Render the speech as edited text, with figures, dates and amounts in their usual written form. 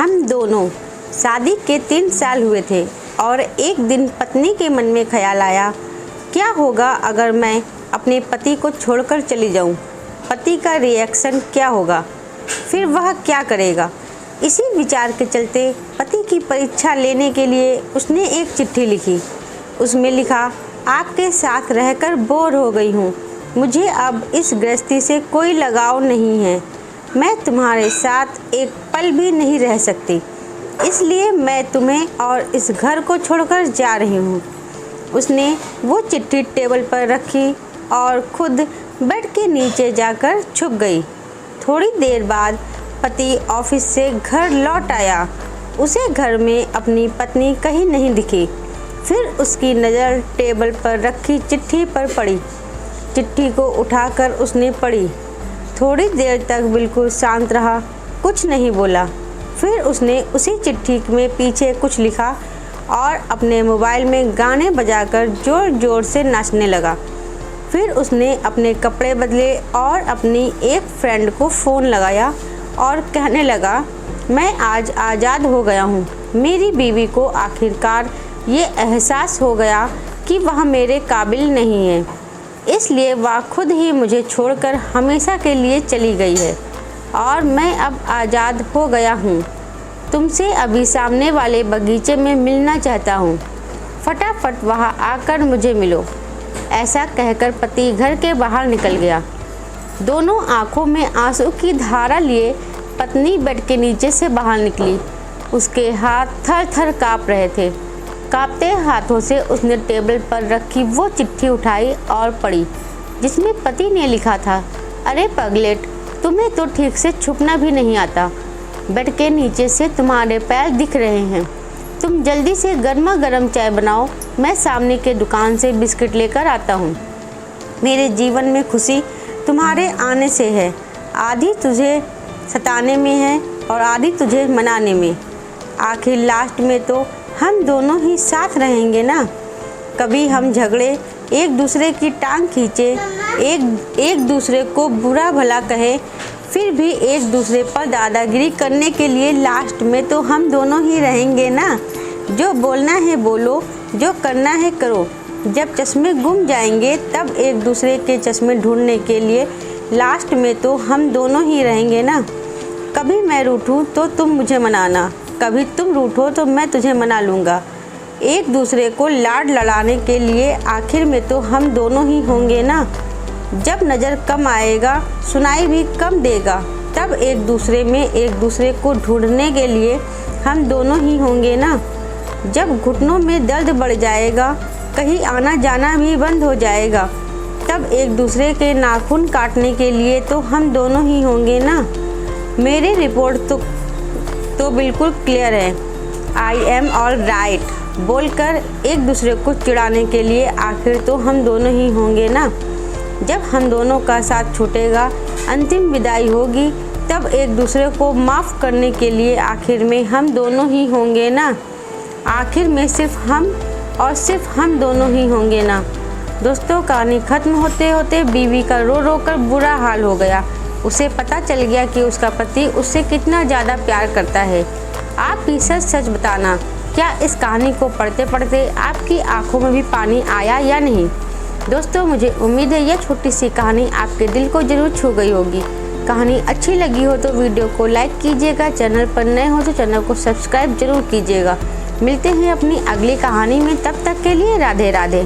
हम दोनों शादी के 3 साल हुए थे और एक दिन पत्नी के मन में ख्याल आया, क्या होगा अगर मैं अपने पति को छोड़कर चली जाऊं? पति का रिएक्शन क्या होगा? फिर वह क्या करेगा? इसी विचार के चलते पति की परीक्षा लेने के लिए उसने एक चिट्ठी लिखी। उसमें लिखा, आपके साथ रहकर बोर हो गई हूँ। मुझे अब इस गृहस्थी से कोई लगाव नहीं है। मैं तुम्हारे साथ एक पल भी नहीं रह सकती, इसलिए मैं तुम्हें और इस घर को छोड़कर जा रही हूँ। उसने वो चिट्ठी टेबल पर रखी और खुद बेड के नीचे जाकर छुप गई। थोड़ी देर बाद पति ऑफिस से घर लौट आया। उसे घर में अपनी पत्नी कहीं नहीं दिखी। फिर उसकी नज़र टेबल पर रखी चिट्ठी पर पड़ी। चिट्ठी को उठाकर उसने पढ़ी। थोड़ी देर तक बिल्कुल शांत रहा, कुछ नहीं बोला। फिर उसने उसी चिट्ठी में पीछे कुछ लिखा और अपने मोबाइल में गाने बजाकर ज़ोर ज़ोर से नाचने लगा। फिर उसने अपने कपड़े बदले और अपनी एक फ्रेंड को फ़ोन लगाया और कहने लगा, मैं आज आज़ाद हो गया हूँ। मेरी बीवी को आखिरकार ये एहसास हो गया कि वह मेरे काबिल नहीं है, इसलिए वह खुद ही मुझे छोड़कर हमेशा के लिए चली गई है और मैं अब आज़ाद हो गया हूँ। तुमसे अभी सामने वाले बगीचे में मिलना चाहता हूँ। फटाफट वहाँ आकर मुझे मिलो। ऐसा कहकर पति घर के बाहर निकल गया। दोनों आंखों में आंसू की धारा लिए पत्नी बेड के नीचे से बाहर निकली। उसके हाथ थर थर काँप रहे थे। कांपते हाथों से उसने टेबल पर रखी वो चिट्ठी उठाई और पढ़ी, जिसमें पति ने लिखा था, अरे पगलेट, तुम्हें तो ठीक से छुपना भी नहीं आता। बेड के नीचे से तुम्हारे पैर दिख रहे हैं। तुम जल्दी से गर्मा गर्म चाय बनाओ, मैं सामने के दुकान से बिस्किट लेकर आता हूँ। मेरे जीवन में खुशी तुम्हारे आने से है। आधी तुझे सताने में है और आधी तुझे मनाने में। आखिर लास्ट में तो हम दोनों ही साथ रहेंगे ना। कभी हम झगड़े, एक दूसरे की टांग खींचे, एक दूसरे को बुरा भला कहे, फिर भी एक दूसरे पर दादागिरी करने के लिए लास्ट में तो हम दोनों ही रहेंगे ना। जो बोलना है बोलो, जो करना है करो। जब चश्मे गुम जाएंगे तब एक दूसरे के चश्मे ढूंढने के लिए लास्ट में तो हम दोनों ही रहेंगे ना। कभी मैं रूठूं तो तुम मुझे मनाना, कभी तुम रूठो तो मैं तुझे मना लूँगा। एक दूसरे को लाड लड़ाने के लिए आखिर में तो हम दोनों ही होंगे ना। जब नज़र कम आएगा, सुनाई भी कम देगा, तब एक दूसरे में एक दूसरे को ढूंढने के लिए हम दोनों ही होंगे ना। जब घुटनों में दर्द बढ़ जाएगा, कहीं आना जाना भी बंद हो जाएगा, तब एक दूसरे के नाखून काटने के लिए तो हम दोनों ही होंगे ना। मेरी रिपोर्ट तो बिल्कुल क्लियर है। आई एम ऑल राइट बोलकर एक दूसरे को चिढ़ाने के लिए आखिर तो हम दोनों ही होंगे ना। जब हम दोनों का साथ छूटेगा, अंतिम विदाई होगी, तब एक दूसरे को माफ़ करने के लिए आखिर में हम दोनों ही होंगे ना। आखिर में सिर्फ हम और सिर्फ हम दोनों ही होंगे ना। दोस्तों, कहानी ख़त्म होते होते बीवी का रो रो कर बुरा हाल हो गया। उसे पता चल गया कि उसका पति उससे कितना ज़्यादा प्यार करता है। आप भी सच सच बताना, क्या इस कहानी को पढ़ते पढ़ते आपकी आंखों में भी पानी आया या नहीं? दोस्तों, मुझे उम्मीद है यह छोटी सी कहानी आपके दिल को ज़रूर छू गई होगी। कहानी अच्छी लगी हो तो वीडियो को लाइक कीजिएगा। चैनल पर नए हो तो चैनल को सब्सक्राइब जरूर कीजिएगा। मिलते हैं अपनी अगली कहानी में, तब तक के लिए राधे राधे।